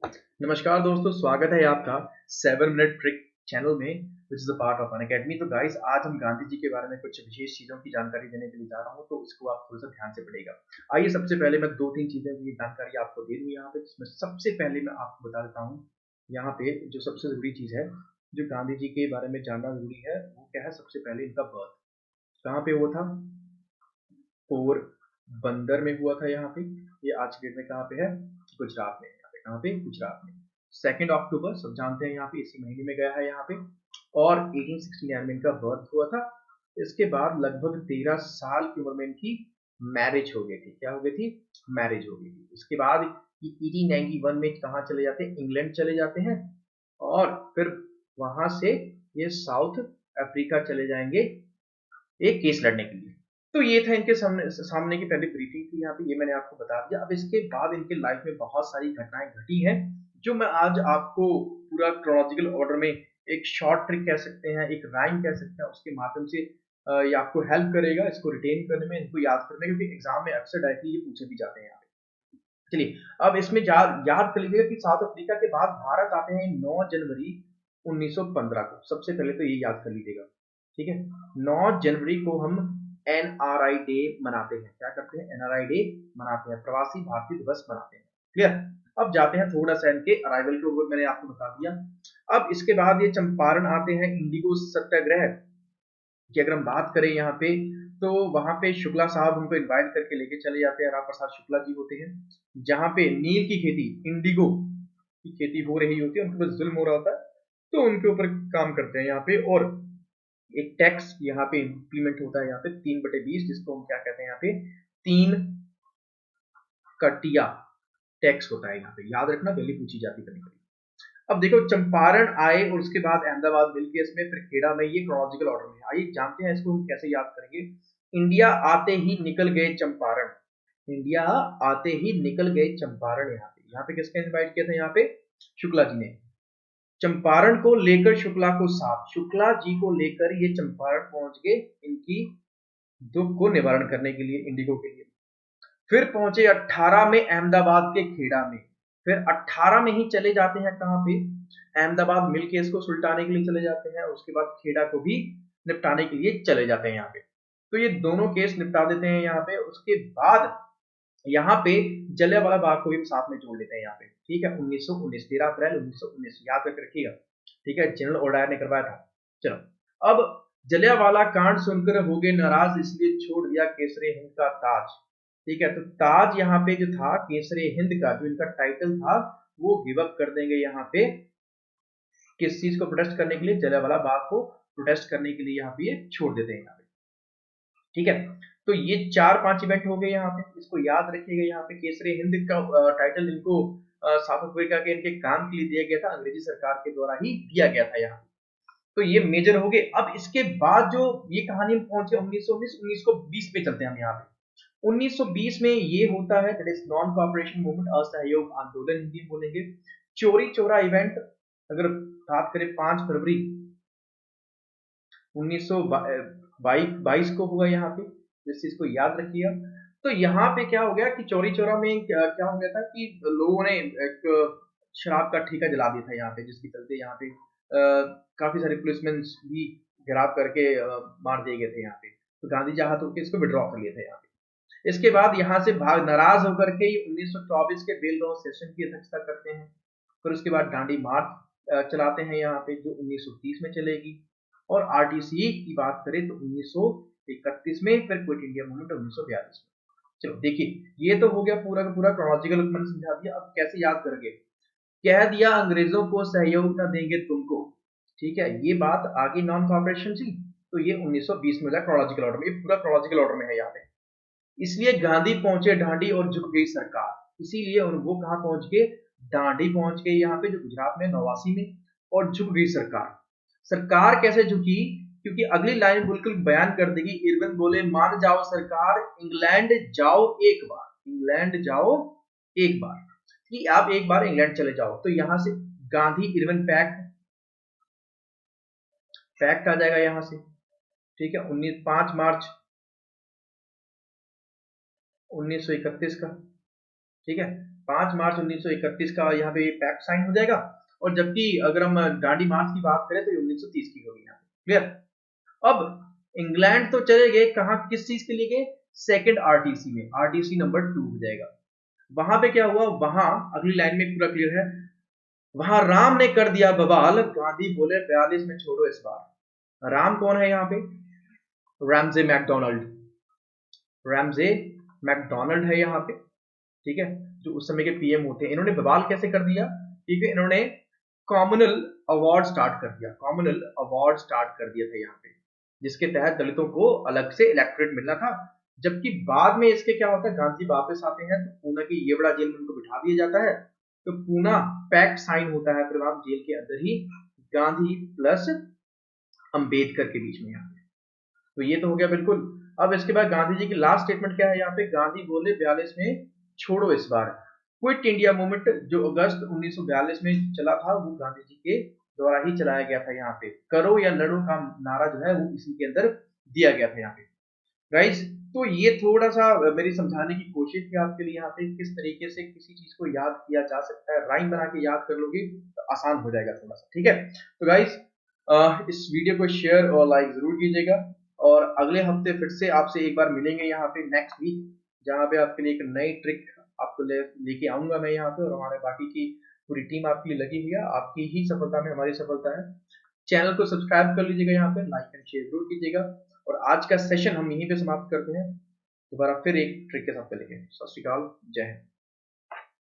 नमस्कार दोस्तों, स्वागत है आपका 7 मिनट ट्रिक चैनल में which is a part of Unacademy. तो गाइस, आज हम गांधी जी के बारे में कुछ विशेष चीज़ों की जानकारी देने के लिए जा रहा हूँ, तो इसको आप थोड़ा सा ध्यान से पढ़िएगा। आइए, सबसे पहले मैं 2-3 चीज़ें की जानकारी आपको दे दूँ यहाँ पे, जिसमें सबसे पहले मैं आपको बता देता हूँ यहाँ पे जो सबसे ज़रूरी चीज़ है, जो गांधी जी के बारे में जानना ज़रूरी है, वो क्या है? सबसे पहले इनका बर्थ कहाँ पे हुआ था? पोरबंदर में हुआ था यहाँ पे। ये आज की डेट में कहाँ पे है? गुजरात में। यहाँ पे कहाँ पे? गुजरात में। 2 अक्टूबर सब जानते हैं, यहाँ पे इसी महीने में गया है यहाँ पे। और 1869 में इनका बर्थ हुआ था। इसके बाद लगभग 13 साल की उम्र में इनकी मैरिज हो गई थी। क्या हो गई थी? मैरिज हो गई थी। इसके बाद 1891 में कहाँ चले जाते हैं? इंग्लैंड चले जाते हैं। और फिर वहां से ये साउथ अफ्रीका चले जाएंगे एक केस लड़ने के लिए। तो ये था इनके सामने सामने की पहली ब्रीफिंग थी यहाँ पे, ये मैंने आपको बता दिया। अब इसके बाद इनके लाइफ में बहुत सारी घटनाएं घटी हैं, जो मैं आज आपको पूरा क्रोनोलॉजिकल ऑर्डर में एक शॉर्ट ट्रिक कह सकते हैं, एक राइम कह सकते हैं, उसके माध्यम से ये आपको हेल्प करेगा इसको रिटेन करने में, इनको याद करने में, क्योंकि एग्जाम में अक्सर डायरेक्टली ये पूछे भी जाते हैं यहाँ पे। चलिए, अब इसमें याद कर लीजिएगा कि साउथ अफ्रीका के बाद भारत आते हैं 9 जनवरी 1915 को। सबसे पहले तो ये याद कर लीजिएगा, ठीक है। 9 जनवरी को हम एनआरआई डे मनाते हैं। क्या करते हैं? एनआरआई डे मनाते हैं, प्रवासी भारतीय दिवस मनाते हैं। क्लियर? अब जाते हैं थोड़ा सा इनके अराइवल के ऊपर, मैंने आपको बता दिया। अब इसके बाद ये चंपारण आते हैं, इंडिगो सत्याग्रह की अगर हम बात करें यहाँ पे, तो वहां पे शुक्ला साहब उनको इनवाइट करके लेके चले जाते हैं। राम प्रसाद शुक्ला जी होते हैं, जहाँ पे नील की खेती, इंडिगो की खेती हो रही होती है, उनके ऊपर जुल्म हो रहा होता है, तो उनके ऊपर काम करते हैं यहाँ पे। और एक टैक्स यहाँ पे इंप्लीमेंट होता है यहाँ पे 3/20, जिसको हम क्या कहते हैं यहाँ पे? 3 कटिया टैक्स होता है यहाँ पे। याद रखना, वैल्यू पूछी जाती है कभी कभी। अब देखो, चंपारण आए और उसके बाद अहमदाबाद मिलके इसमें, फिर खेड़ा में, ये क्रोनोलॉजिकल ऑर्डर में। आइए जानते हैं इसको हम कैसे याद करेंगे। इंडिया आते ही निकल गए चंपारण। इंडिया आते ही निकल गए चंपारण। यहाँ पे किसने इनवाइट किया था? यहाँ पे शुक्ला जी ने। चंपारण को लेकर शुक्ला को साथ, शुक्ला जी को लेकर ये चंपारण पहुंच गए, इनकी दुख को निवारण करने के लिए, इंडिगो के लिए। फिर पहुंचे 18 में अहमदाबाद के खेड़ा में। फिर 18 में ही चले जाते हैं कहां पे? अहमदाबाद मिल केस को सुलटाने के लिए चले जाते हैं। उसके बाद खेड़ा को भी निपटाने के लिए चले जाते हैं यहाँ पे। तो ये दोनों केस निपटा देते हैं यहाँ पे। उसके बाद यहाँ पे जलियांवाला बाग को भी साथ में जोड़ लेते हैं यहाँ पे, ठीक है। 1919, 13 अप्रैल 1919 याद करके रखिएगा, ठीक है। जनरल ओडायर ने करवाया था। चलो, अब जलियांवाला कांड सुनकर हो गए नाराज, इसलिए छोड़ दिया केसरे हिंद का ताज। ठीक है, तो ताज यहाँ पे जो था केसरे हिंद का, जो इनका टाइटल था, वो गिव अप कर देंगे यहाँ पे। किस चीज को प्रोटेस्ट करने के लिए? जलियांवाला बाग को प्रोटेस्ट करने के लिए यहाँ पे ये छोड़ देते हैं यहाँ पे, ठीक है। तो ये 4-5 इवेंट हो गए यहाँ पे, इसको याद रखिएगा। यहाँ पे केसरी हिंद का टाइटल इनको साउथ अफ्रीका के इनके काम के लिए दिया गया था, अंग्रेजी सरकार के द्वारा ही दिया गया था यहाँ। तो ये मेजर हो गए। अब इसके बाद जो ये कहानी में पहुंचे 1919 पे चलते हैं हम यहाँ पे। 1920 में ये होता है, that is non cooperation movement, असहयोग आंदोलन हिंदी में बोलेंगे। चोरी चोरा इवेंट अगर बात करें, 5 फरवरी 1922 को हुआ यहाँ पे, इस चीज को याद रखिएगा। तो यहाँ पे क्या हो गया कि चौरी चौरा में क्या हो गया था कि लोगों ने एक शराब का ठेका जला दिया था यहाँ पे, जिसके चलते यहाँ पे काफी सारे पुलिसमैन भी गिरफ्तार करके मार दिए गए थे यहाँ पे। तो गांधी जी हाथ होकर इसको विड्रॉ कर लिए थे यहाँ पे। इसके बाद यहाँ से भाग नाराज होकर के 1924 के बेलगांव सेशन की अध्यक्षता करते हैं। फिर उसके बाद दांडी मार्च चलाते हैं यहाँ पे, जो 1930 में चलेगी। और आरटीसी की बात करें तो 1931 में, फिर क्विट इंडिया मूवमेंट 1942 में। चलो देखिए, ये तो हो गया पूरा का पूरा क्रोनोलॉजिकल, मैंने समझा दिया। अब कैसे याद करोगे? कह दिया अंग्रेजों को सहयोग न देंगे तुमको, ठीक है। ये बात आगे नॉन कॉपरेशन थी, तो ये 1920 में क्रोनोलॉजिकल ऑर्डर में, ये पूरा क्रोनोलॉजिकल ऑर्डर में है यहाँ पे। इसलिए गांधी पहुंचे ढांडी और झुक गई सरकार। इसीलिए वो कहां पहुंच गए? ढांडी पहुंच गए यहाँ पे, जो गुजरात में, नवासी में। और झुक गई सरकार। सरकार कैसे झुकी? क्योंकि अगली लाइन बिल्कुल बयान कर देगी। इरविन बोले, मान जाओ सरकार, इंग्लैंड जाओ एक बार, इंग्लैंड जाओ एक बार, कि आप एक बार इंग्लैंड चले जाओ। तो यहां से गांधी इरविन पैक्ट पैक्ट आ जाएगा यहां से, ठीक है। 5 मार्च 1931 का, ठीक है। 5 मार्च 1931 का यहाँ पे पैक्ट साइन हो जाएगा, और जबकि अगर हम डांडी मार्च की बात करें तो ये 1930 की होगी यहाँ पे। क्लियर। अब इंग्लैंड तो चले गए, कहाँ किस चीज के लिए गए? सेकंड आरटीसी में, आरटीसी नंबर 2 हो जाएगा। वहां पे क्या हुआ, वहां अगली लाइन में पूरा क्लियर है, वहां राम ने कर दिया बवाल, गांधी बोले 42 में छोड़ो इस बार। राम कौन है यहाँ पे? रैमजे मैकडोनाल्ड, रैमजे मैकडोनाल्ड है यहाँ पे, ठीक है, जो उस समय के पीएम होते हैं। इन्होंने बवाल कैसे कर दिया? क्योंकि इन्होंने कॉमनल अवार्ड स्टार्ट कर दिया, कॉमनल अवार्ड स्टार्ट कर दिया था यहाँ पे, जिसके तहत दलितों को अलग से इलेक्टोरेट मिलना था। जबकि बाद में इसके क्या होता है, गांधी वापस आते हैं तो पूना की ये बड़ा जेल में उनको बिठा दिया जाता है, तो पूना पैक्ट साइन होता है फिर वहां जेल के अंदर ही गांधी प्लस अंबेडकर के बीच में यहाँ पे। तो ये तो हो गया बिल्कुल। अब इसके बाद गांधी जी की लास्ट स्टेटमेंट क्या है यहाँ पे? गांधी बोले 42 में छोड़ो इस बार। क्विट इंडिया मूवमेंट जो अगस्त 1942 में चला था, वो गांधी जी के द्वारा ही चलाया गया था। यहाँ पे करो या लड़ो का नारा जो है वो इसी के अंदर दिया गया था यहाँ पे। गाइस, तो ये थोड़ा सा मेरी समझाने की कोशिश थी आपके लिए यहाँ पे, किस तरीके से किसी चीज को याद किया जा सकता है। राइम बना के याद कर लोगे तो आसान हो जाएगा थोड़ा सा, ठीक है। तो गाइस, इस वीडियो को शेयर और लाइक जरूर कीजिएगा, और अगले हफ्ते फिर से आपसे एक बार मिलेंगे यहाँ पे नेक्स्ट वीक, जहाँ पे आपके लिए एक नई ट्रिक आपको लेके आऊंगा मैं यहाँ पे, और हमारे बाकी की पूरी टीम आपके लिए लगी हुई है। आपकी ही सफलता में हमारी सफलता है। चैनल को सब्सक्राइब कर लीजिएगा, यहाँ पे लाइक एंड शेयर जरूर कीजिएगा, और आज का सेशन हम यहीं पे समाप्त करते हैं। दोबारा फिर एक ट्रिक के साथ मिलेंगे। सत श्री अकाल, जय हिंद।